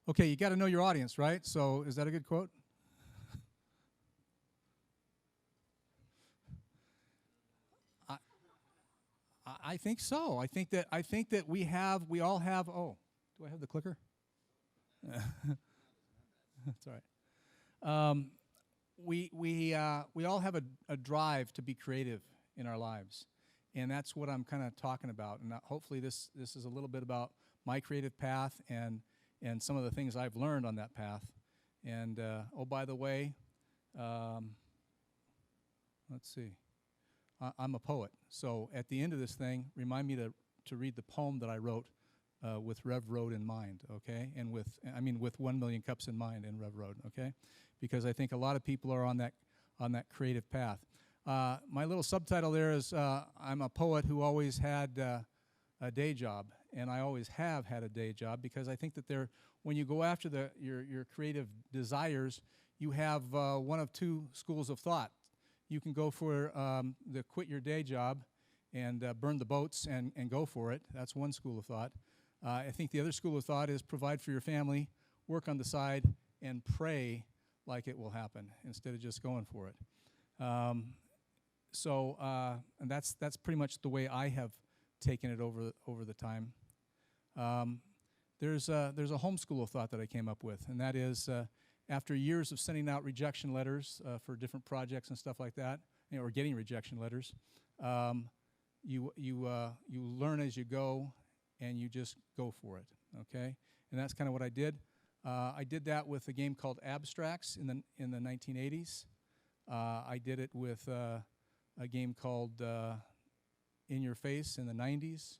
Okay, you got to know your audience, right? So is that a good quote? I, I think so. I think that we all have. Oh, do I have the clicker? That's all right. We all have a drive to be creative in our lives, and that's what I'm kind of talking about. And hopefully this is a little bit about my creative path and some of the things I've learned on that path. And oh, by the way, let's see, I'm a poet. So at the end of this thing, remind me to read the poem that I wrote with RevRoad in mind, okay? And with 1 million cups in mind in RevRoad, okay? Because I think a lot of people are on that creative path. My little subtitle there is I'm a poet who always had a day job, and I always have had a day job because I think that when you go after your creative desires, you have one of two schools of thought. You can go for the quit your day job and burn the boats and go for it. That's one school of thought. I think the other school of thought is provide for your family, work on the side, and pray like it will happen instead of just going for it. And that's pretty much the way I have taken it over the time. There's a homeschool of thought that I came up with, and that is after years of sending out rejection letters for different projects and stuff like that, or getting rejection letters, you learn as you go, and you just go for it. Okay, and that's kind of what I did. I did that with a game called Abstracts in the 1980s. I did it with a game called In Your Face in the 90s,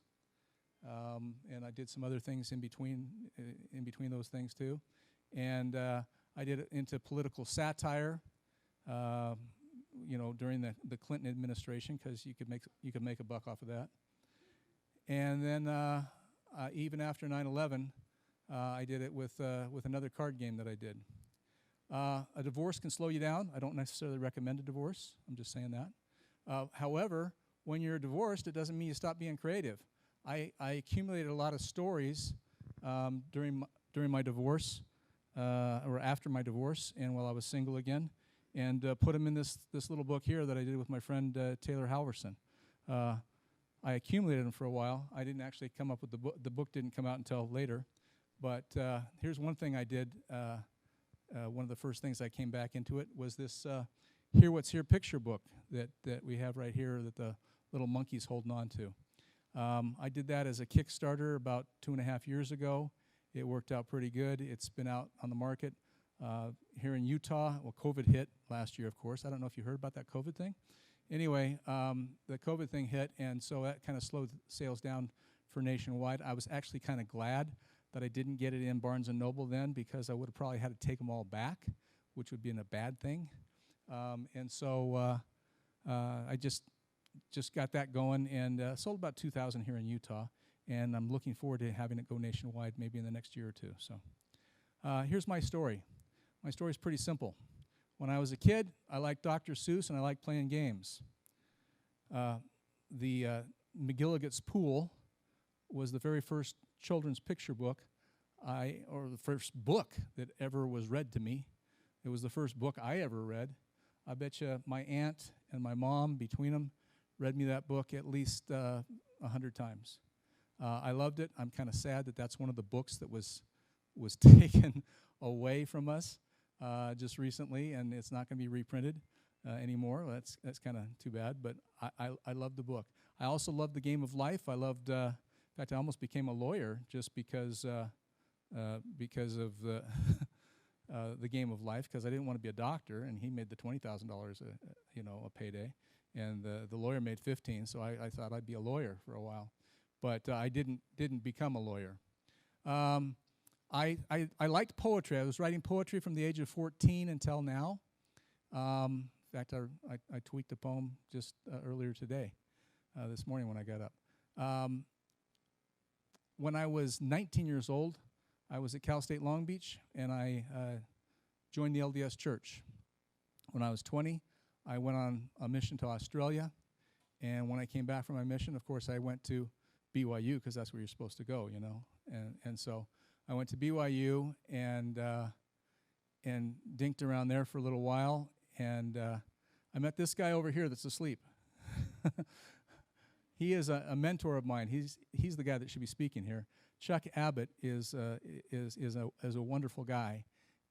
and I did some other things in between those things too. And I did it into political satire, during the Clinton administration, because you could make a buck off of that. And then even after 9/11, I did it with another card game that I did. A divorce can slow you down. I don't necessarily recommend a divorce. I'm just saying that. However, when you're divorced, it doesn't mean you stop being creative. I accumulated a lot of stories during my divorce, or after my divorce, and while I was single again, and put them in this little book here that I did with my friend Taylor Halverson. I accumulated them for a while. I didn't actually come up with the book. The book didn't come out until later. But here's one thing I did. One of the first things I came back into it was this Hear What's Here picture book that we have right here that the little monkey's holding on to. I did that as a Kickstarter about 2.5 years ago. It worked out pretty good. It's been out on the market here in Utah. Well, COVID hit last year, of course. I don't know if you heard about that COVID thing. Anyway, the COVID thing hit, and so that kind of slowed sales down for nationwide. I was actually kind of glad that I didn't get it in Barnes & Noble then, because I would have probably had to take them all back, which would be a bad thing. And so I just got that going and sold about 2,000 here in Utah, and I'm looking forward to having it go nationwide maybe in the next year or two. So here's my story. My story is pretty simple. When I was a kid, I liked Dr. Seuss and I liked playing games. The McGilligan's Pool was the very first children's picture book or the first book that ever was read to me. It was the first book I ever read. I bet you my aunt and my mom, between them, read me that book at least 100 times. I loved it. I'm kind of sad that that's one of the books that was taken away from us just recently, and it's not going to be reprinted anymore. That's kind of too bad, but I loved the book. I also loved The Game of Life. I loved, in fact, I almost became a lawyer just because of the the Game of Life, because I didn't want to be a doctor, and he made the $20,000 a payday, and the lawyer made 15. So I thought I'd be a lawyer for a while, but I didn't become a lawyer. I liked poetry. I was writing poetry from the age of 14 until now. In fact, I tweaked a poem just earlier today, this morning when I got up. When I was 19 years old, I was at Cal State Long Beach, and I joined the LDS Church. When I was 20, I went on a mission to Australia, and when I came back from my mission, of course, I went to BYU, because that's where you're supposed to go, and so I went to BYU and dinked around there for a little while, and I met this guy over here that's asleep. He is a mentor of mine. He's the guy that should be speaking here. Chuck Abbott is a wonderful guy,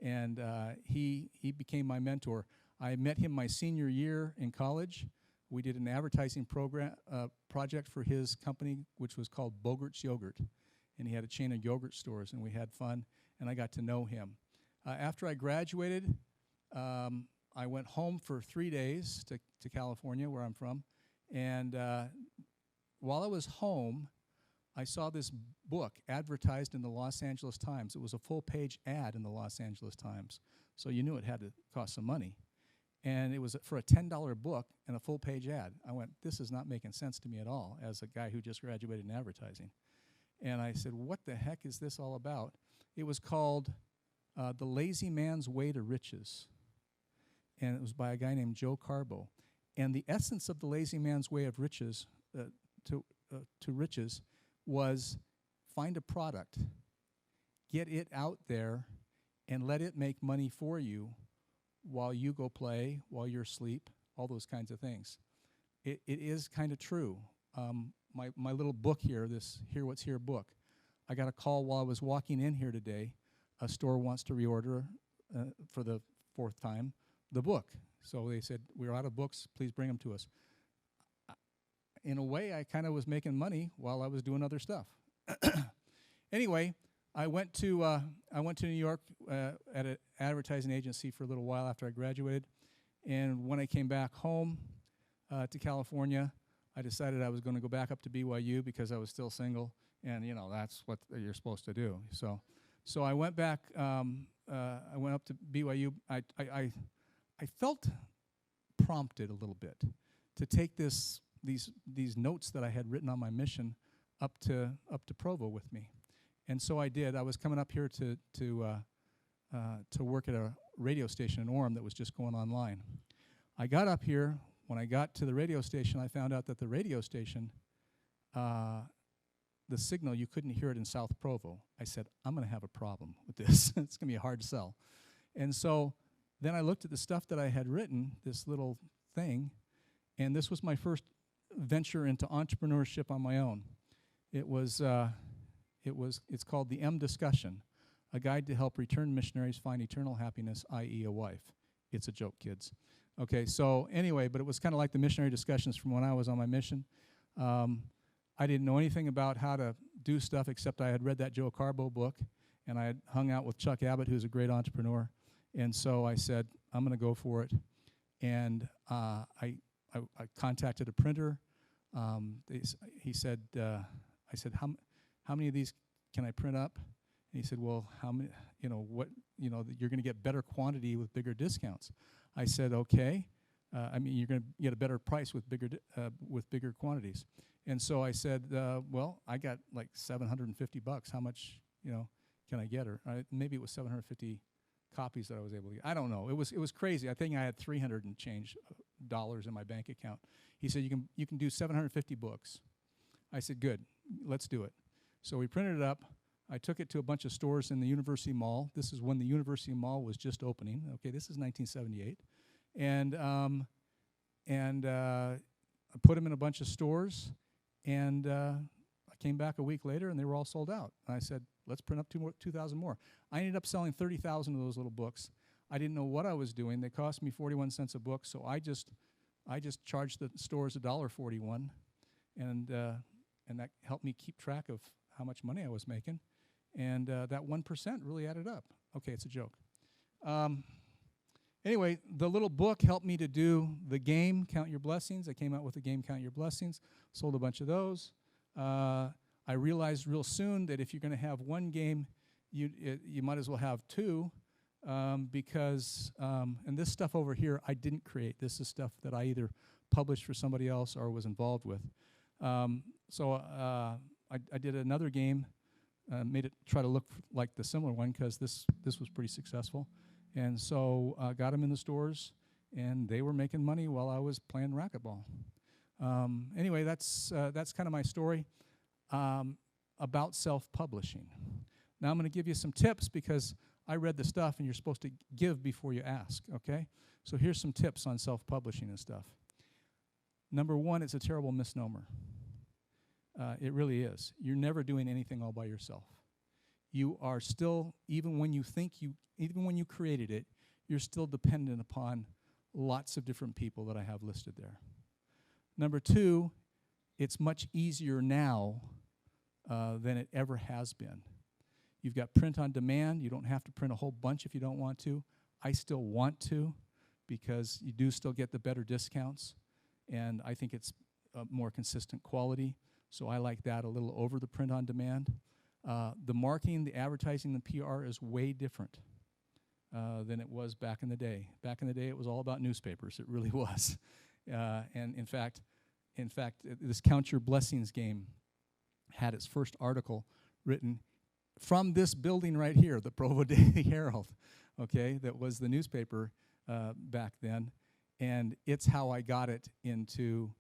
and he became my mentor. I met him my senior year in college. We did an advertising project for his company, which was called Bogert's Yogurt, and he had a chain of yogurt stores, and we had fun, and I got to know him. After I graduated, I went home for 3 days to California, where I'm from, and while I was home, I saw this book advertised in the Los Angeles Times. It was a full-page ad in the Los Angeles Times, so you knew it had to cost some money. And it was for a $10 book and a full-page ad. I went, this is not making sense to me at all as a guy who just graduated in advertising. And I said, what the heck is this all about? It was called The Lazy Man's Way to Riches. And it was by a guy named Joe Carbo. And the essence of The Lazy Man's Way of Riches to riches was find a product, get it out there, and let it make money for you while you go play, while you're asleep, all those kinds of things. It is kind of true. My little book here, this Hear What's Here book, I got a call while I was walking in here today. A store wants to reorder for the 4th time the book. So they said, we're out of books, please bring them to us. In a way, I kind of was making money while I was doing other stuff. Anyway, I went to New York at an advertising agency for a little while after I graduated, and when I came back home to California, I decided I was going to go back up to BYU because I was still single, and you know that's what you're supposed to do. So I went back. I went up to BYU. I felt prompted a little bit to take these notes that I had written on my mission up to Provo with me, and so I did. I was coming up here to work at a radio station in Orem that was just going online. I got up here. When I got to the radio station, I found out that the radio station, the signal, you couldn't hear it in South Provo. I said, I'm going to have a problem with this. It's going to be a hard sell. And so then I looked at the stuff that I had written, this little thing, and this was my first venture into entrepreneurship on my own. It's called the M Discussion, a guide to help returned missionaries find eternal happiness, i.e. a wife. It's a joke, kids. Okay, so anyway, but it was kind of like the missionary discussions from when I was on my mission. I didn't know anything about how to do stuff except I had read that Joe Carbo book, and I had hung out with Chuck Abbott, who's a great entrepreneur. And so I said, I'm going to go for it. And I contacted a printer. He said, I said, how many of these can I print up? And he said, well, how many? You're going to get better quantity with bigger discounts. I said, okay. You're going to get a better price with bigger quantities. And so I said, well, I got like $750. How much, can I get her? Maybe it was 750 copies that I was able to get. I don't know. It was crazy. I think I had 300 and change dollars in my bank account. He said, you can do 750 books. I said, good, let's do it. So we printed it up. I took it to a bunch of stores in the University Mall. This is when the University Mall was just opening. Okay, this is 1978. And I put them in a bunch of stores, and I came back a week later, and they were all sold out. And I said, let's print up 2,000 more. I ended up selling 30,000 of those little books. I didn't know what I was doing. They cost me 41 cents a book, so I just charged the stores $1.41, and that helped me keep track of how much money I was making. And that 1% really added up. Okay, it's a joke. Anyway, the little book helped me to do the game, Count Your Blessings. I came out with the game, Count Your Blessings, sold a bunch of those. I realized real soon that if you're going to have one game, you might as well have two, because, and this stuff over here I didn't create. This is stuff that I either published for somebody else or was involved with. So I did another game, made it try to look like the similar one because this was pretty successful. And so got them in the stores, and they were making money while I was playing racquetball. Anyway, that's kind of my story about self-publishing. Now I'm going to give you some tips because I read the stuff and you're supposed to give before you ask, okay? So here's some tips on self-publishing and stuff. Number one, it's a terrible misnomer. It really is. You're never doing anything all by yourself. You are still, even when you created it, you're still dependent upon lots of different people that I have listed there. Number two, it's much easier now than it ever has been. You've got print on demand. You don't have to print a whole bunch if you don't want to. I still want to because you do still get the better discounts, and I think it's a more consistent quality, so I like that a little over the print on demand. The marketing, the advertising, the PR is way different than it was back in the day. Back in the day, it was all about newspapers. It really was. And in fact, this Count Your Blessings game had its first article written from this building right here, the Provo Daily Herald, okay, that was the newspaper back then. And it's how I got it into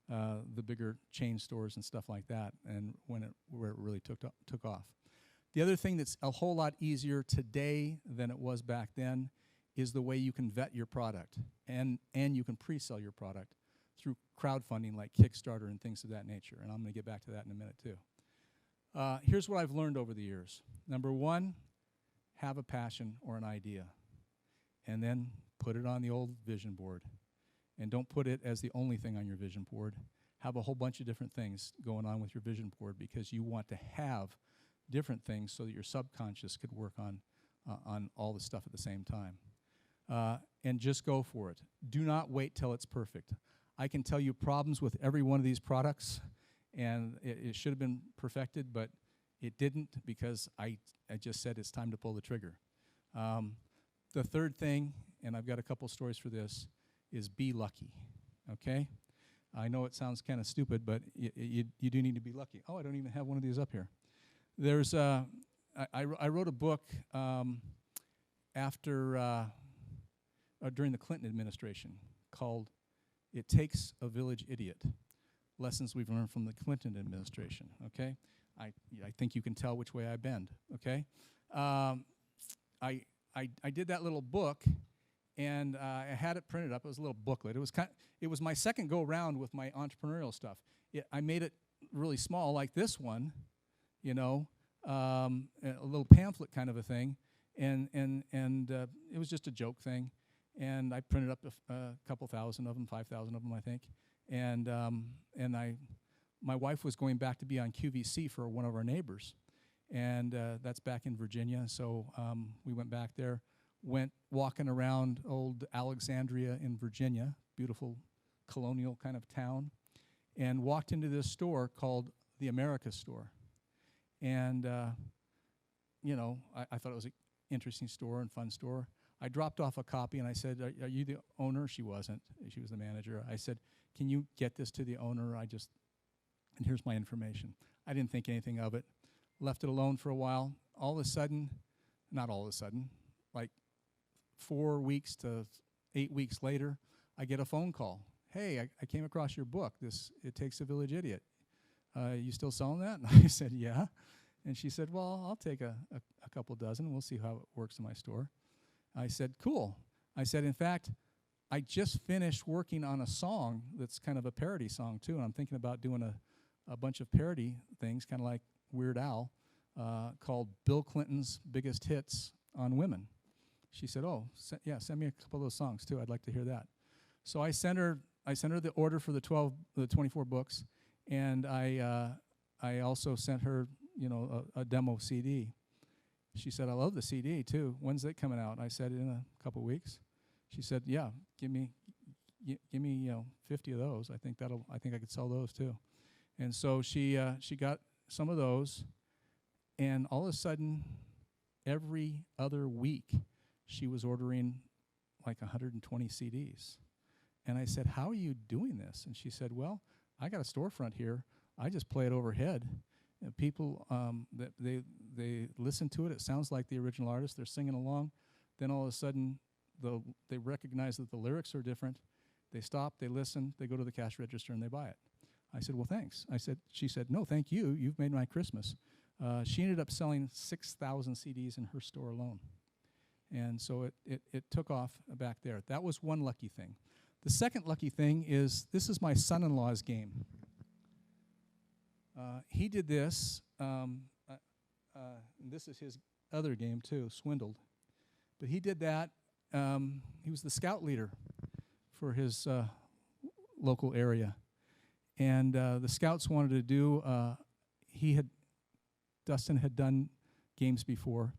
the bigger chain stores and stuff like that, and where it really took off. The other thing that's a whole lot easier today than it was back then is the way you can vet your product, and you can pre-sell your product through crowdfunding like Kickstarter and things of that nature, and I'm going to get back to that in a minute too. Here's what I've learned over the years. Number one, have a passion or an idea, and then put it on the old vision board. And don't put it as the only thing on your vision board. Have a whole bunch of different things going on with your vision board because you want to have different things so that your subconscious could work on all the stuff at the same time. And just go for it. Do not wait till it's perfect. I can tell you problems with every one of these products, and it should have been perfected, but it didn't because I just said it's time to pull the trigger. The third thing, and I've got a couple stories for this, is be lucky, okay? I know it sounds kind of stupid, but you do need to be lucky. Oh, I don't even have one of these up here. There's I wrote a book during the Clinton administration called "It Takes a Village Idiot: Lessons We've Learned from the Clinton administration." Okay, I think you can tell which way I bend. Okay, I did that little book. And I had it printed up. It was a little booklet. It was my second go round with my entrepreneurial stuff. I made it really small, like this one, you know, a little pamphlet kind of a thing, and it was just a joke thing. And I printed up a couple thousand of them, 5,000 of them, I think. And my wife was going back to be on QVC for one of our neighbors, and that's back in Virginia. So we went back there. Went walking around old Alexandria in Virginia, beautiful colonial kind of town, and walked into this store called the America Store. And, you know, I thought it was an interesting store and fun store. I dropped off a copy and I said, are you the owner? She wasn't. She was the manager. I said, can you get this to the owner? And here's my information. I didn't think anything of it. Left it alone for a while. All of a sudden, not all of a sudden, like 4 weeks to 8 weeks later, I get a phone call. Hey, I came across your book, It Takes a Village Idiot. You still selling that? And I said, yeah. And she said, well, I'll take a couple dozen. We'll see how it works in my store. I said, cool. I said, in fact, I just finished working on a song that's kind of a parody song, too, and I'm thinking about doing a bunch of parody things, kind of like Weird Al, called Bill Clinton's Biggest Hits on Women. She said, oh, send me a couple of those songs, too. I'd like to hear that. So I sent her the order for the 24 books, and I also sent her, you know, a demo CD. She said, I love the CD, too. When's it coming out? I said, in a couple weeks. She said, yeah, give me 50 of those. I think I could sell those, too. And so she got some of those, and all of a sudden, every other week, she was ordering like 120 CDs. And I said, how are you doing this? And she said, well, I got a storefront here. I just play it overhead. And people, they listen to it. It sounds like the original artist. They're singing along. Then all of a sudden, they recognize that the lyrics are different. They stop, they listen, they go to the cash register, and they buy it. I said, well, thanks. She said, no, thank you. You've made my Christmas. She ended up selling 6,000 CDs in her store alone. And so it took off back there. That was one lucky thing. The second lucky thing is this is my son-in-law's game. He did this. This is his other game, too, Swindled. But he did that. He was the scout leader for his local area. And the scouts wanted to do, Dustin had done games before,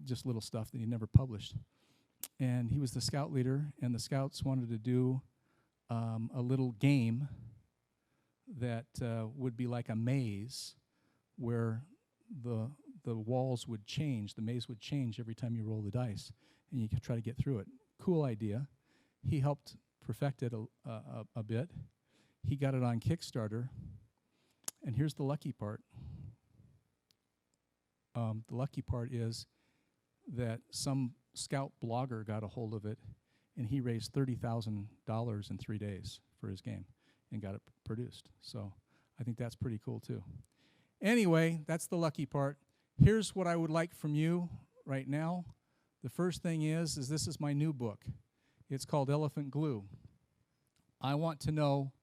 just little stuff that he never published. And he was the scout leader, and the scouts wanted to do a little game that would be like a maze where the walls would change, the maze would change every time you roll the dice, and you could try to get through it. Cool idea. He helped perfect it a bit. He got it on Kickstarter, and here's the lucky part. The lucky part is that some scout blogger got a hold of it, and he raised $30,000 in 3 days for his game and got it produced. So I think that's pretty cool, too. Anyway, that's the lucky part. Here's what I would like from you right now. The first thing is this is my new book. It's called Elephant Glue. I want to know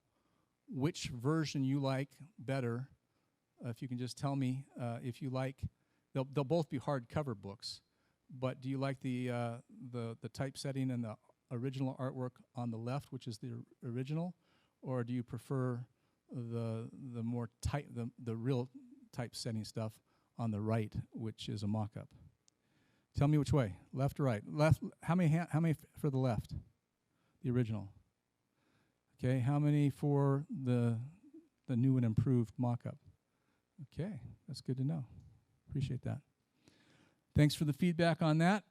which version you like better. If you can just tell me if you like, they'll both be hardcover books, but do you like the typesetting and the original artwork on the left, which is the original, or do you prefer the real typesetting stuff on the right, which is a mock-up? Tell me which way, left or right. Left. How many for the left? The original. Okay. How many for the new and improved mock-up? Okay, that's good to know. Appreciate that. Thanks for the feedback on that.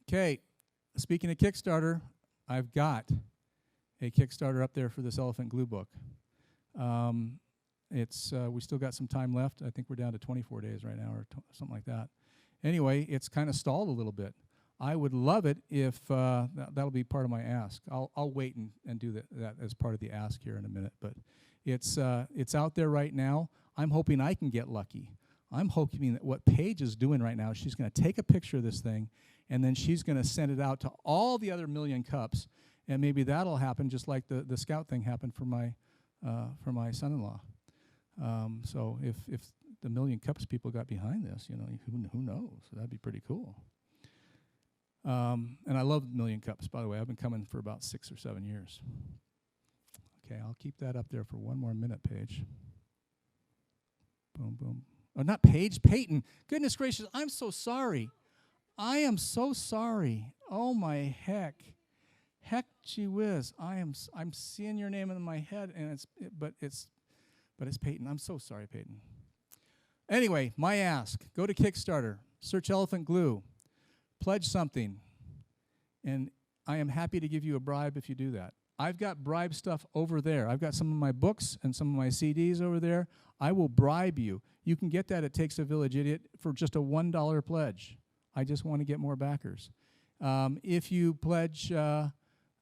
Okay. Speaking of Kickstarter, I've got a Kickstarter up there for this Elephant Glue book. We still got some time left. I think we're down to 24 days right now or something like that. Anyway, it's kind of stalled a little bit. I would love it if that'll be part of my ask. I'll wait and do that as part of the ask here in a minute. But it's out there right now. I'm hoping I can get lucky. I'm hoping that what Paige is doing right now, she's going to take a picture of this thing, and then she's going to send it out to all the other million cups, and maybe that'll happen just like the scout thing happened for my son-in-law. So if the Million Cups people got behind this, who knows? That'd be pretty cool. And I love Million Cups, by the way. I've been coming for about 6 or 7 years. Okay, I'll keep that up there for one more minute, Paige. Boom, boom. Oh, not Paige, Peyton. Goodness gracious, I'm so sorry. I am so sorry. Oh my heck. Heck, gee whiz. I'm seeing your name in my head, and it's Peyton. I'm so sorry, Peyton. Anyway, my ask. Go to Kickstarter. Search Elephant Glue. Pledge something. And I am happy to give you a bribe if you do that. I've got bribe stuff over there. I've got some of my books and some of my CDs over there. I will bribe you. You can get that at Takes a Village Idiot for just a $1 pledge. I just want to get more backers. If you pledge $2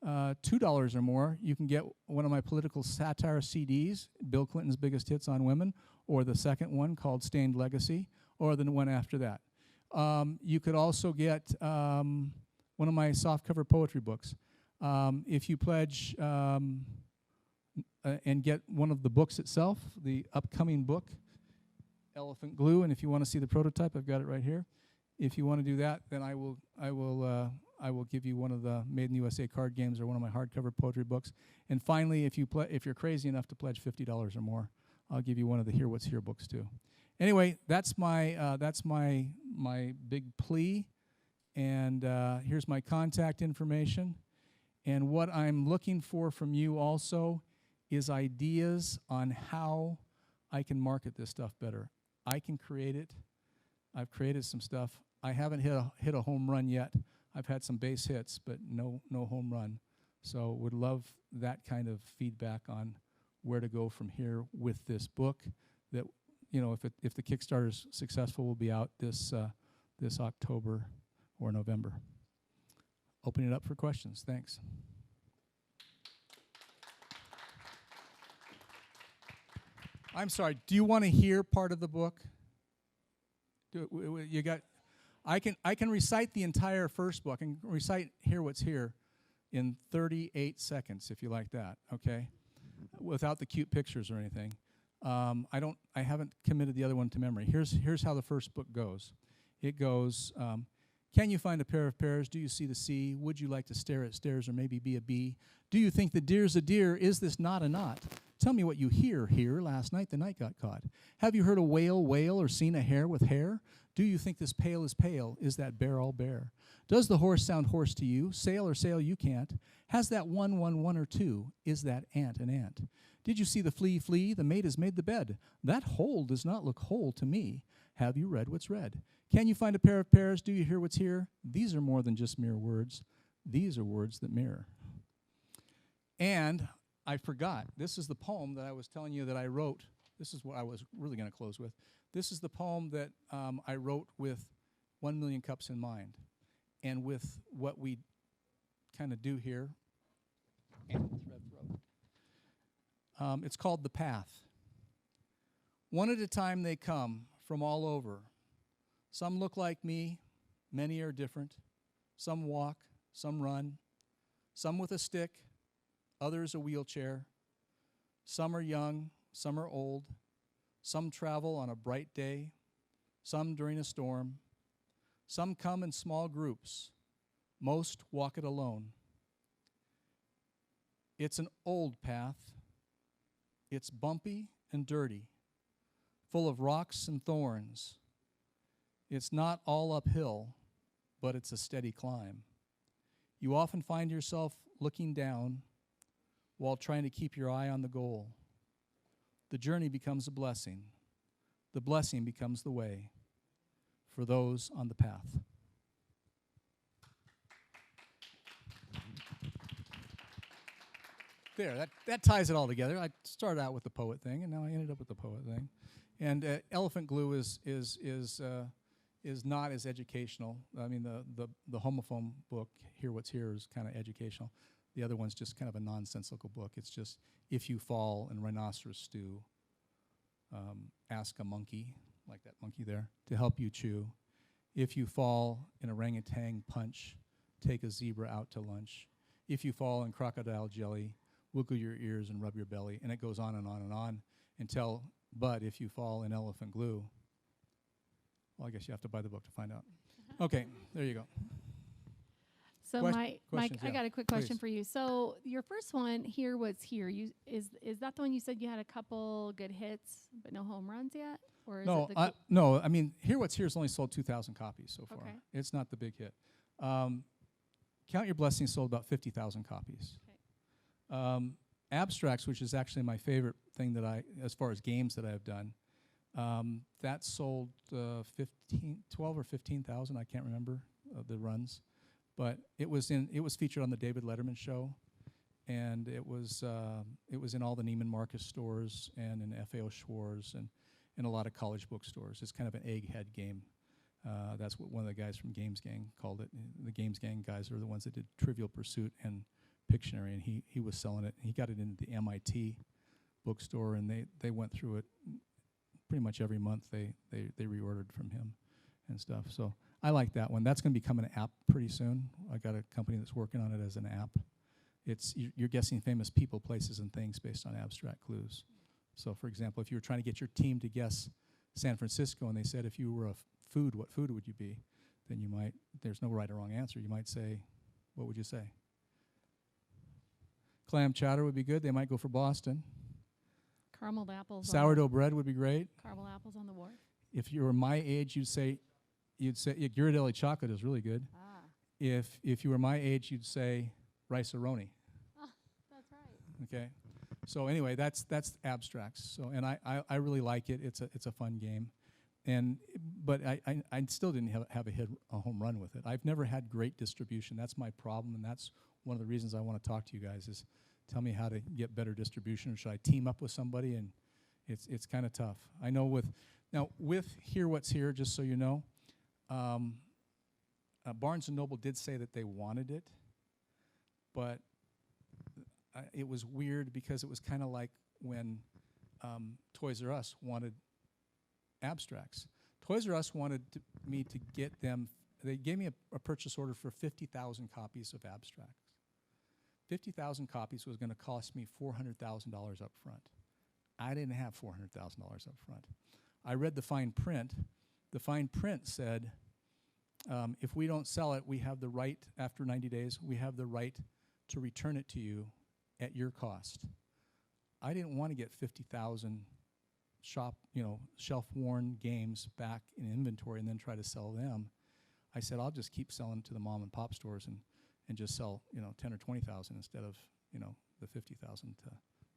or more, you can get one of my political satire CDs, Bill Clinton's Biggest Hits on Women, or the second one called Stained Legacy, or the one after that. You could also get one of my softcover poetry books. If you pledge and get one of the books itself, the upcoming book, Elephant Glue, and if you want to see the prototype, I've got it right here. If you want to do that, then I will give you one of the Made in the USA card games or one of my hardcover poetry books. And finally, if you're crazy enough to pledge $50 or more, I'll give you one of the Hear What's Here books too. Anyway, that's my big plea, and here's my contact information. And what I'm looking for from you also is ideas on how I can market this stuff better. I can create it. I've created some stuff. I haven't hit a home run yet. I've had some base hits, but no home run. So would love that kind of feedback on where to go from here with this book. That, if the Kickstarter is successful, will be out this October or November. Opening it up for questions. Thanks. I'm sorry. Do you want to hear part of the book? You got. I can recite the entire first book and recite Hear What's Here in 38 seconds, if you like that. Okay, without the cute pictures or anything. I haven't committed the other one to memory. Here's how the first book goes. It goes. Can you find a pair of pears? Do you see the sea? Would you like to stare at stairs or maybe be a bee? Do you think the deer's a deer? Is this not a knot? Tell me what you hear here. Last night the night got caught. Have you heard a whale wail or seen a hare with hair? Do you think this pail is pale? Is that bear all bare? Does the horse sound horse to you? Sail or sail you can't. Has that one or two? Is that ant an ant? Did you see the flea flee? The maid has made the bed. That hole does not look whole to me. Have you read what's read? Can you find a pair of pears? Do you hear what's here? These are more than just mere words. These are words that mirror. And I forgot. This is the poem that I was telling you that I wrote. This is what I was really going to close with. This is the poem that I wrote with 1 million cups in mind. And with what we kind of do here, and with RevRoad. It's called The Path. One at a time they come from all over. Some look like me, many are different. Some walk, some run, some with a stick, others a wheelchair. Some are young, some are old. Some travel on a bright day, some during a storm. Some come in small groups. Most walk it alone. It's an old path. It's bumpy and dirty, full of rocks and thorns. It's not all uphill, but it's a steady climb. You often find yourself looking down while trying to keep your eye on the goal. The journey becomes a blessing. The blessing becomes the way for those on the path. There, that ties it all together. I started out with the poet thing, and now I ended up with the poet thing. And Elephant Glue is not as educational. I mean, the homophone book, Hear What's Here, is kind of educational. The other one's just kind of a nonsensical book. It's just, if you fall in rhinoceros stew, ask a monkey, like that monkey there, to help you chew. If you fall in orangutan punch, take a zebra out to lunch. If you fall in crocodile jelly, wiggle your ears and rub your belly. And it goes on and on and on until, but if you fall in elephant glue, well, I guess you have to buy the book to find out. Okay, there you go. So Mike, yeah. I got a quick question Please. for you. So your first one, Hear What's Here, is that the one you said you had a couple good hits but no home runs yet? Or is No, it no. I mean, Hear What's Here has only sold 2,000 copies so far. Okay. It's not the big hit. Count Your Blessings sold about 50,000 copies. Okay. Abstracts, which is actually my favorite thing that as far as games that I've done, that sold 12 or 15,000. I can't remember the runs. But it was featured on the David Letterman show, and it was in all the Neiman Marcus stores and in FAO Schwarz and in a lot of college bookstores. It's kind of an egghead game. That's what one of the guys from Games Gang called it. The Games Gang guys are the ones that did Trivial Pursuit and Pictionary, and he was selling it. He got it in the MIT bookstore, and they went through it pretty much every month. They reordered from him and stuff. So I like that one. That's going to become an app pretty soon. I got a company that's working on it as an app. You're guessing famous people, places, and things based on abstract clues. So, for example, if you were trying to get your team to guess San Francisco, and they said if you were a food, what food would you be? Then you might. There's no right or wrong answer. You might say, what would you say? Clam chowder would be good. They might go for Boston. Carameled apples. Sourdough bread would be great. Caramel apples on the wharf. If you were my age, you'd say Ghirardelli chocolate is really good. Ah. If you were my age, you'd say rice-a-roni. Ah, that's right. Okay. So anyway, that's abstracts. So and I really like it. It's a fun game, but I still didn't have a home run with it. I've never had great distribution. That's my problem, and that's one of the reasons I want to talk to you guys is tell me how to get better distribution. Or should I team up with somebody? And it's kind of tough. I know with Hear What's Here, just so you know. Barnes & Noble did say that they wanted it, but it was weird because it was kind of like when Toys R Us wanted abstracts. Toys R Us wanted me to get them. They gave me a purchase order for 50,000 copies of abstracts. 50,000 copies was going to cost me $400,000 up front. I didn't have $400,000 up front. I read the fine print. The fine print said, if we don't sell it, we have the right, after 90 days, we have the right to return it to you at your cost. I didn't want to get 50,000 shelf-worn games back in inventory and then try to sell them. I said, I'll just keep selling to the mom and pop stores and just sell, 10 or 20,000 instead of, the 50,000 to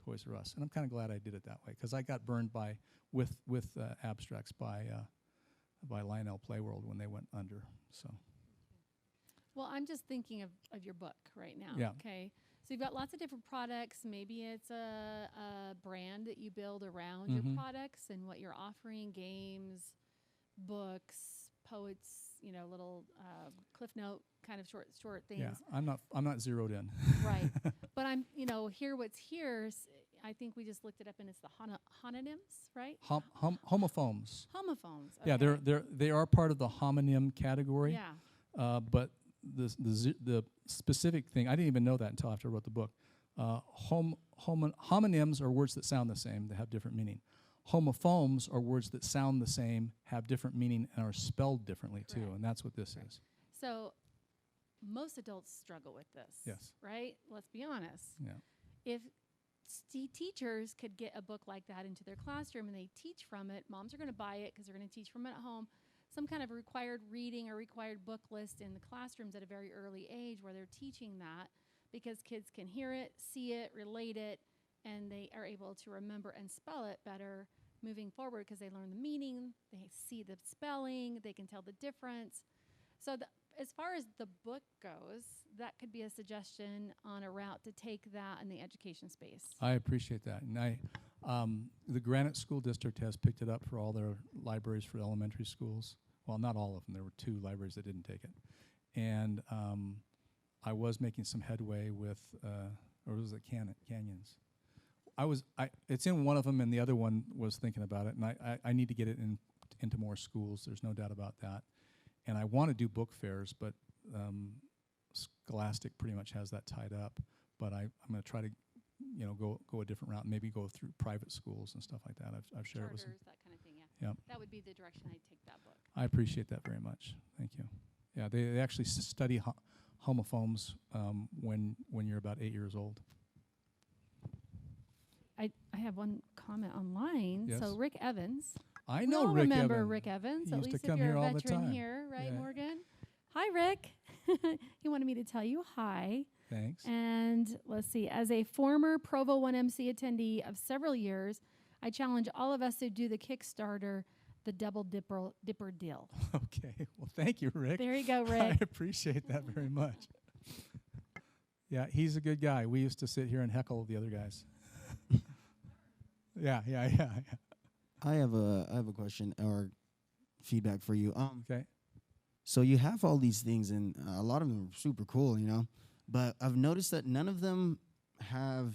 Toys R Us. And I'm kind of glad I did it that way, because I got burned with abstracts by Lionel Playworld when they went under. So. Well, I'm just thinking of your book right now. Yeah. Okay. So you've got lots of different products. Maybe it's a brand that you build around your products and what you're offering: games, books, poets, little cliff note kind of short things. Yeah, I'm not zeroed in. Right. But I'm, here what's here. I think we just looked it up, and it's the homonyms, right? Homophones. Homophones. Okay. Yeah, they are part of the homonym category. Yeah. But the specific thing, I didn't even know that until after I wrote the book. Homonyms are words that sound the same, that have different meaning. Homophones are words that sound the same, have different meaning, and are spelled differently too, and that's what this is. So most adults struggle with this. Yes. Right? Let's be honest. Yeah. If teachers could get a book like that into their classroom and they teach from it, moms are going to buy it because they're going to teach from it at home. Some kind of required reading or required book list in the classrooms at a very early age where they're teaching that, because kids can hear it, see it, relate it, and they are able to remember and spell it better moving forward because they learn the meaning, they see the spelling, they can tell the difference. So as far as the book goes, that could be a suggestion on a route to take that in the education space. I appreciate that. And the Granite School District has picked it up for all their libraries for elementary schools. Well, not all of them. There were 2 libraries that didn't take it. And I was making some headway with, or was it Canyons? It's in one of them, and the other one was thinking about it. And I need to get it into more schools. There's no doubt about that. And I want to do book fairs, but Scholastic pretty much has that tied up. But I'm going to try to, go a different route, and maybe go through private schools and stuff like that. I've shared it with some. That kind of thing, yeah. Yep. That would be the direction I'd take that book. I appreciate that very much. Thank you. Yeah, they actually study homophones when you're about 8 years old. I have one comment online. Yes. So Rick Evans. I know we all Rick remember Evans. Rick Evans, He at used to least come if you're here a all the veteran time. here, right, Yeah. Morgan? Hi, Rick. He wanted me to tell you hi. Thanks. And let's see, as a former Provo 1MC attendee of several years, I challenge all of us to do the Kickstarter, the Double Dipper deal. Okay. Well, thank you, Rick. There you go, I Rick. appreciate that very much. Yeah, he's a good guy. We used to sit here and heckle the other guys. Yeah. I have a question or feedback for you. Okay. So you have all these things, and a lot of them are super cool, but I've noticed that none of them have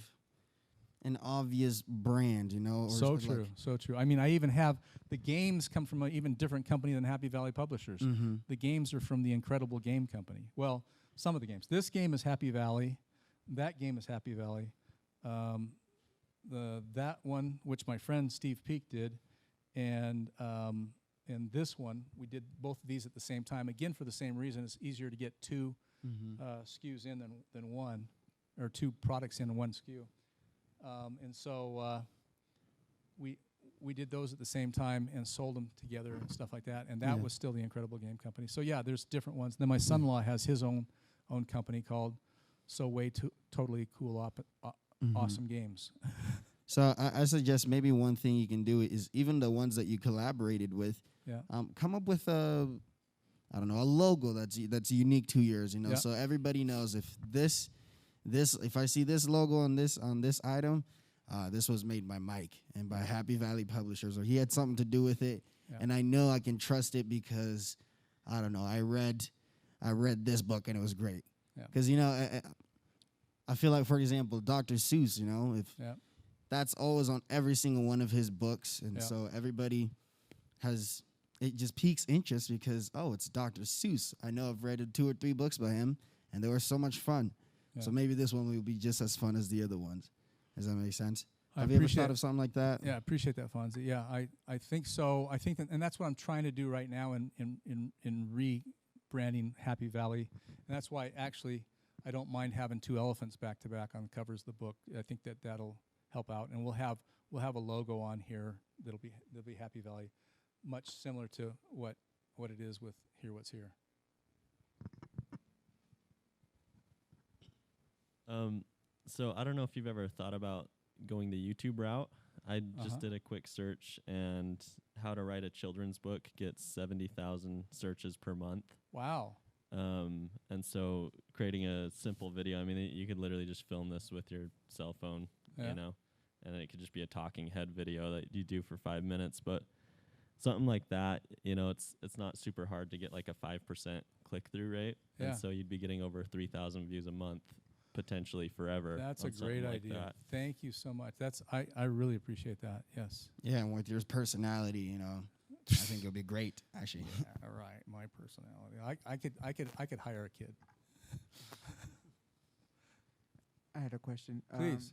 an obvious brand, or So true. So true. I mean, I even have the games come from an even different company than Happy Valley Publishers. Mm-hmm. The games are from the Incredible Game Company. Well, some of the games. This game is Happy Valley. That game is Happy Valley. That one, which my friend Steve Peak did, and this one, we did both of these at the same time. Again, for the same reason, it's easier to get 2 SKUs in than one, or 2 products in one SKU. And so we did those at the same time and sold them together and stuff like that. And that was still the Incredible Game Company. So yeah, there's different ones. Then my son-in-law has his own company called So Way Totally Cool Awesome Games. So I suggest maybe one thing you can do is, even the ones that you collaborated with, come up with a logo that's unique to yours, so everybody knows if I see this logo on this item, this was made by Mike and by Happy Valley Publishers, or he had something to do with it, and I know I can trust it because I read this book and it was great. Because I feel like, for example, Dr. Seuss, if that's always on every single one of his books, and so everybody has it just piques interest because, oh, it's Dr. Seuss. I know I've read 2 or 3 books by him, and they were so much fun. Yeah. So maybe this one will be just as fun as the other ones. Does that make sense? I Have you ever appreciate thought of something like that? Yeah, I appreciate that, Fonzie. Yeah, I think so. I think that, and that's what I'm trying to do right now in rebranding Happy Valley. And that's why actually I don't mind having 2 elephants back to back on the covers of the book. I think that that'll help out, and we'll have a logo on here that'll be Happy Valley, much similar to what it is with Hear What's Here. So I don't know if you've ever thought about going the YouTube route. I just did a quick search, and how to write a children's book gets 70,000 searches per month. Wow. And so creating a simple video, I mean, you could literally just film this with your cell phone, you know, and then it could just be a talking head video that you do for 5 minutes. But something like that, you know, it's not super hard to get like a 5% click-through rate. Yeah. And so you'd be getting over 3,000 views a month, potentially forever. That's a great like idea. That. Thank you so much. I really appreciate that. Yes. Yeah, and with your personality, you know, I think it'll be great, actually. Yeah, right. My personality. I could hire a kid. I had a question. Please.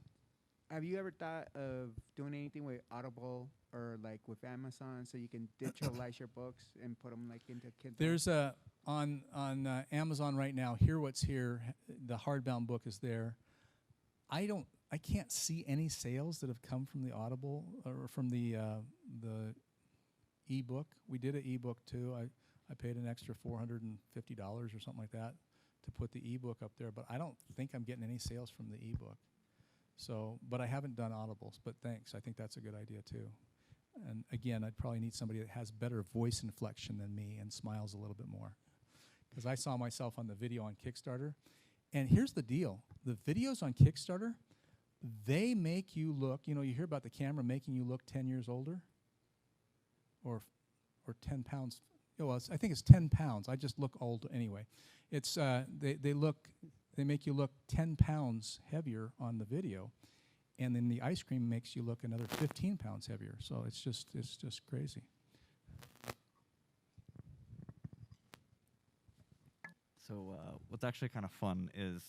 Have you ever thought of doing anything with Audible or like with Amazon so you can digitalize your books and put them like into Kindle? There's on Amazon right now. Hear What's Here. The hardbound book is there. I can't see any sales that have come from the Audible or from the ebook. We did an ebook too. I paid an extra $450 or something like that to put the ebook up there, but I don't think I'm getting any sales from the ebook. So, but I haven't done Audibles, but thanks. I think that's a good idea too. And again, I'd probably need somebody that has better voice inflection than me and smiles a little bit more. Because I saw myself on the video on Kickstarter. And here's the deal. The videos on Kickstarter, they make you look, you know, you hear about the camera making you look 10 years older or 10 pounds. Well, I think it's 10 pounds. I just look old anyway. It's they make you look 10 pounds heavier on the video, and then the ice cream makes you look another 15 pounds heavier. So it's just crazy. So what's actually kind of fun is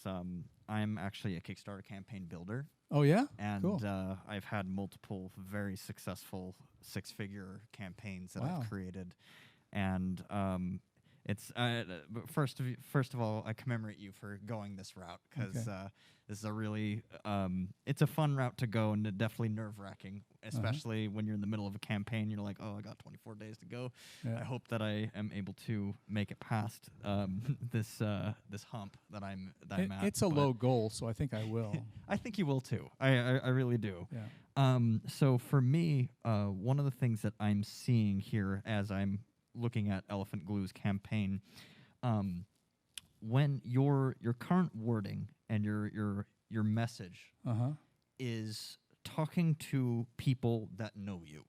I'm actually a Kickstarter campaign builder. Oh, yeah? And Cool. I've had multiple very successful 6-figure campaigns that Wow. I've created. And it's but first of all, I commemorate you for going this route because this is a really it's a fun route to go and definitely nerve-wracking, especially when you're in the middle of a campaign. You're like, oh, I got 24 days to go. Yeah. I hope that I am able to make it past this hump that I'm at. It's a but low goal, so I think I will. I think you will too. I really do. Yeah. So for me, one of the things that I'm seeing here as I'm looking at Elephant Glue's campaign, when your current wording and your message is talking to people that know you.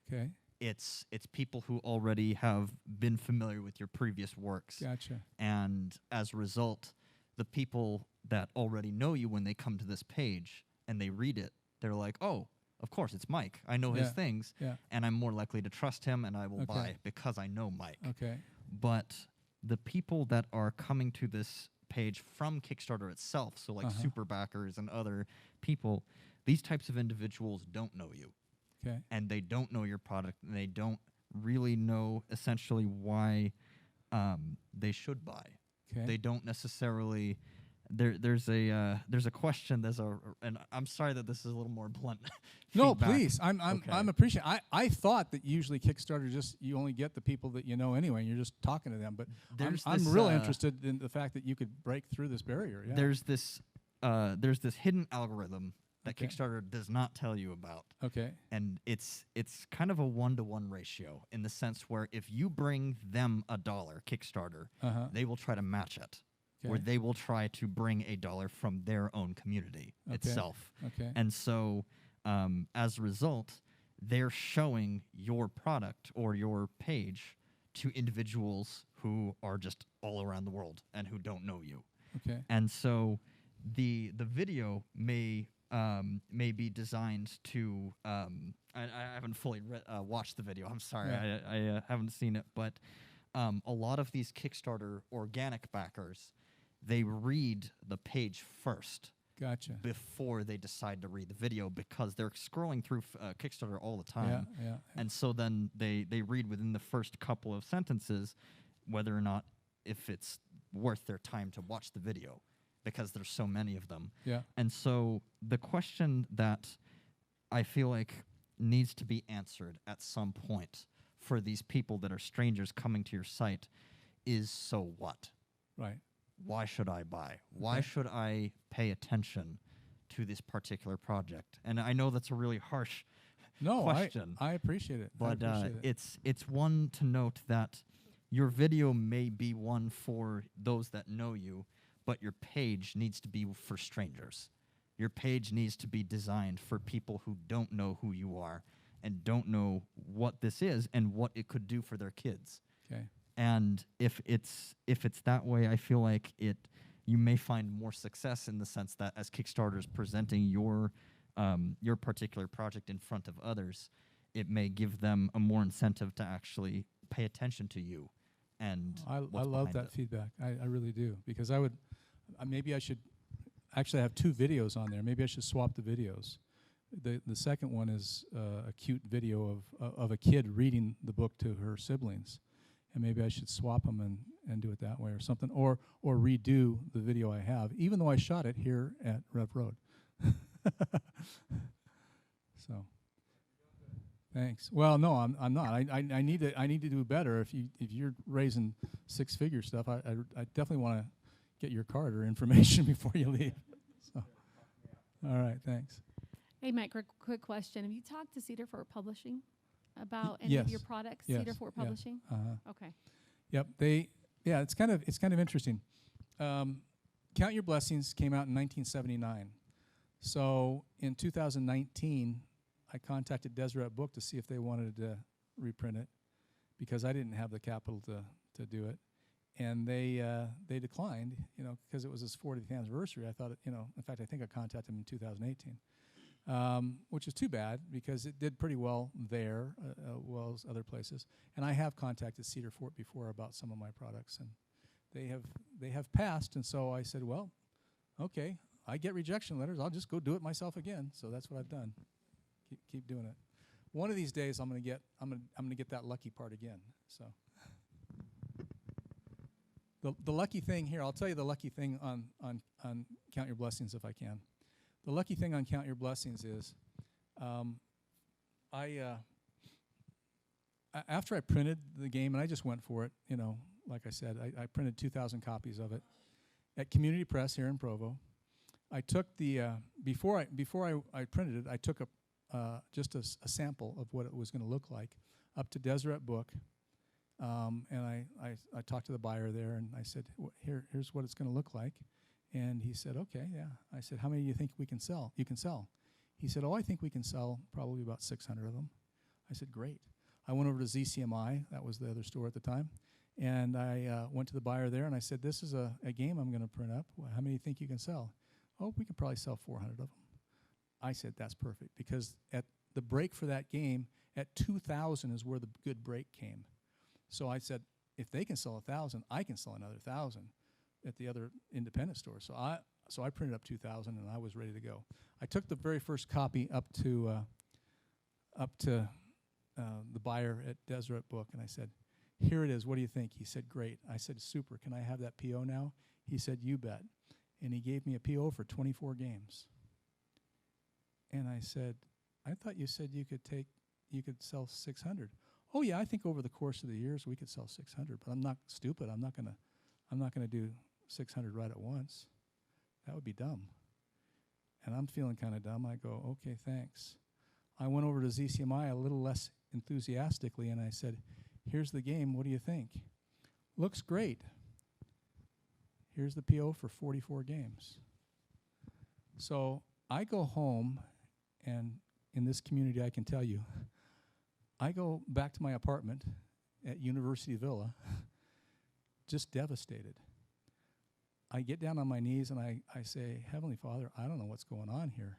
Okay. It's people who already have been familiar with your previous works. Gotcha. And as a result, the people that already know you, when they come to this page and they read it, they're like, oh, of course, it's Mike. I know his things, and I'm more likely to trust him, and I will buy because I know Mike. Okay. But the people that are coming to this page from Kickstarter itself, so like super backers and other people, these types of individuals don't know you. Okay. And they don't know your product, and they don't really know essentially why they should buy. Okay. They don't necessarily. There's a question. And I'm sorry that this is a little more blunt. No, feedback. please. I'm appreciating. I thought that usually Kickstarter you only get the people that you know anyway, and you're just talking to them. But I'm real interested in the fact that you could break through this barrier. Yeah. There's this hidden algorithm that Kickstarter does not tell you about. Okay. And it's kind of a 1-to-1 ratio in the sense where if you bring them $1, Kickstarter, they will try to match it. Okay. Where they will try to bring $1 from their own community itself. Okay. And so, as a result, they're showing your product or your page to individuals who are just all around the world and who don't know you. Okay. And so, the video may be designed to. I haven't fully watched the video. I'm sorry, Yeah. I haven't seen it, but a lot of these Kickstarter organic backers, they read the page first. Gotcha. Before they decide to read the video, because they're scrolling through Kickstarter all the time. Yeah. And so then they read within the first couple of sentences whether or not if it's worth their time to watch the video, because there's so many of them. Yeah. And so the question that I feel like needs to be answered at some point for these people that are strangers coming to your site is, so what? Right. Why should I buy? Why should I pay attention to this particular project? And I know that's a really harsh question. I appreciate it. But it's one to note that your video may be one for those that know you, but your page needs to be for strangers. Your page needs to be designed for people who don't know who you are and don't know what this is and what it could do for their kids. Okay. And if it's that way, I feel like you may find more success in the sense that as Kickstarter's presenting your particular project in front of others, it may give them a more incentive to actually pay attention to you. And I love that feedback. I really do, because maybe I should actually have 2 videos on there. Maybe I should swap the videos. The second one is a cute video of a kid reading the book to her siblings. And maybe I should swap them and do it that way or something, or redo the video I have, even though I shot it here at RevRoad. So, thanks. Well, no, I'm not. I need to do better. If you're raising 6-figure stuff, I definitely want to get your card or information before you leave. So, all right, thanks. Hey, Mike, quick question. Have you talked to Cedar Fort Publishing about any of your products? Yes. Cedar Fort Publishing? Uh-huh. Okay. Yep. It's kind of interesting. Count Your Blessings came out in 1979. So in 2019, I contacted Deseret Book to see if they wanted to reprint it, because I didn't have the capital to do it. And they declined, because it was his 40th anniversary. I thought, in fact, I think I contacted him in 2018. Which is too bad, because it did pretty well there, well as other places. And I have contacted Cedar Fort before about some of my products, and they have passed. And so I said, well, okay, I get rejection letters. I'll just go do it myself again. So that's what I've done. Keep doing it. One of these days, I'm gonna get that lucky part again. So the lucky thing here, I'll tell you the lucky thing on Count Your Blessings if I can. The lucky thing on Count Your Blessings is, after I printed the game, and I just went for it, like I said, I printed 2,000 copies of it at Community Press here in Provo. I took before I printed it, I took just a sample of what it was going to look like up to Deseret Book, and I talked to the buyer there, and I said, here's what it's going to look like. And he said, okay, yeah. I said, how many do you think we can sell? You can sell. He said, I think we can sell probably about 600 of them. I said, great. I went over to ZCMI, that was the other store at the time, and I went to the buyer there, and I said, this is a game I'm going to print up. Well, how many do you think you can sell? Oh, we can probably sell 400 of them. I said, that's perfect, because at the break for that game, at 2,000 is where the good break came. So I said, if they can sell 1,000, I can sell another 1,000 at the other independent store. So I printed up 2,000, and I was ready to go. I took the very first copy up to the buyer at Deseret Book, and I said, here it is. What do you think? He said, great. I said, super. Can I have that PO now? He said, you bet. And he gave me a PO for 24 games. And I said, I thought you said you could sell 600. Oh yeah, I think over the course of the years we could sell 600. But I'm not stupid. I'm not gonna do 600 right at once. That would be dumb. And I'm feeling kind of dumb. I go, okay, thanks. I went over to ZCMI a little less enthusiastically, and I said, here's the game. What do you think? Looks great. Here's the PO for 44 games. So I go home, and in this community, I can tell you, I go back to my apartment at University Villa, just devastated. I get down on my knees and I say, Heavenly Father, I don't know what's going on here.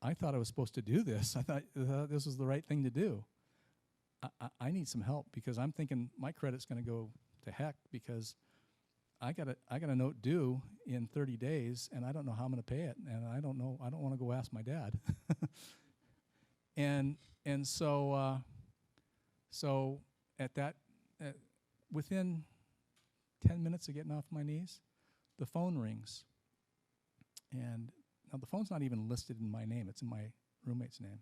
I thought I was supposed to do this. I thought this was the right thing to do. I need some help because I'm thinking my credit's going to go to heck because I got a note due in 30 days and I don't know how I'm going to pay it, and I don't want to go ask my dad. and so at that within 10 minutes of getting off my knees, the phone rings. And now the phone's not even listed in my name. It's in my roommate's name.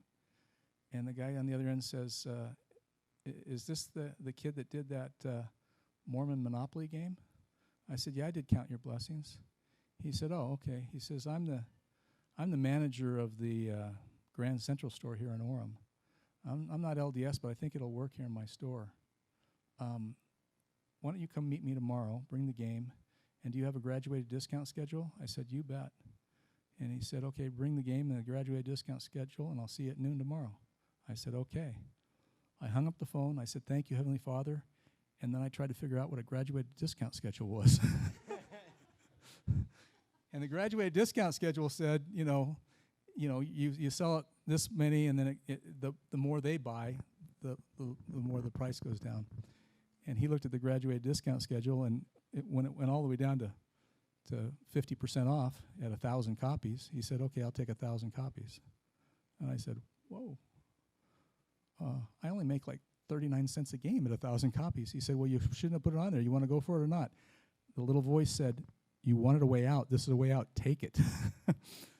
And the guy on the other end says, is this the kid that did that Mormon Monopoly game? I said, yeah, I did Count Your Blessings. He said, oh, okay. He says, I'm the manager of the Grand Central store here in Orem. I'm not LDS, but I think it'll work here in my store. Why don't you come meet me tomorrow, bring the game, and do you have a graduated discount schedule? I said, you bet. And he said, okay, bring the game and the graduated discount schedule, and I'll see you at noon tomorrow. I said, okay. I hung up the phone. I said, thank you, Heavenly Father. And then I tried to figure out what a graduated discount schedule was. And the graduated discount schedule said, you sell it this many, and then the more they buy, the more the price goes down. And he looked at the graduated discount schedule, and when it went all the way down to 50% off at 1,000 copies, he said, okay, I'll take 1,000 copies. And I said, whoa, I only make like 39 cents a game at 1,000 copies. He said, well, you shouldn't have put it on there. You want to go for it or not? The little voice said, you wanted a way out. This is a way out. Take it.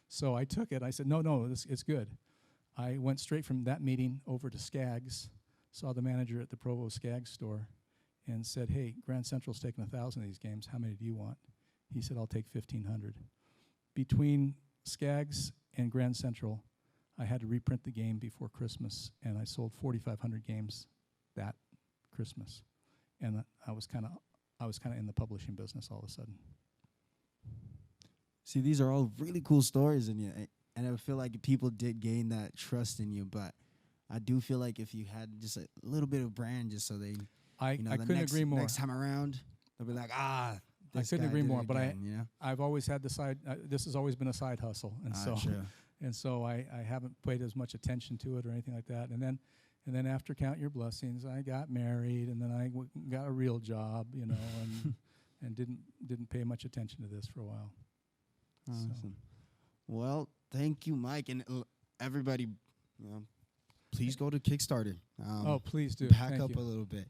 So I took it. I said, no, it's good. I went straight from that meeting over to Skaggs, saw the manager at the Provo Skaggs store, and said, hey, Grand Central's taking 1,000 of these games. How many do you want? He said, I'll take 1,500. Between Skaggs and Grand Central, I had to reprint the game before Christmas, and I sold 4,500 games that Christmas. And I was kind of in the publishing business all of a sudden. See, these are all really cool stories, and I feel like people did gain that trust in you. But I do feel like if you had just a little bit of brand, just so they, I couldn't agree more. Next time around, they'll be like, I couldn't agree more. But I've always had the side. This has always been a side hustle, and so I haven't paid as much attention to it or anything like that. And then after Count Your Blessings, I got married, and then I got a real job, and didn't pay much attention to this for a while. Awesome. So. Well, thank you, Mike, and everybody. Please go to Kickstarter. Please do. Back up a little bit.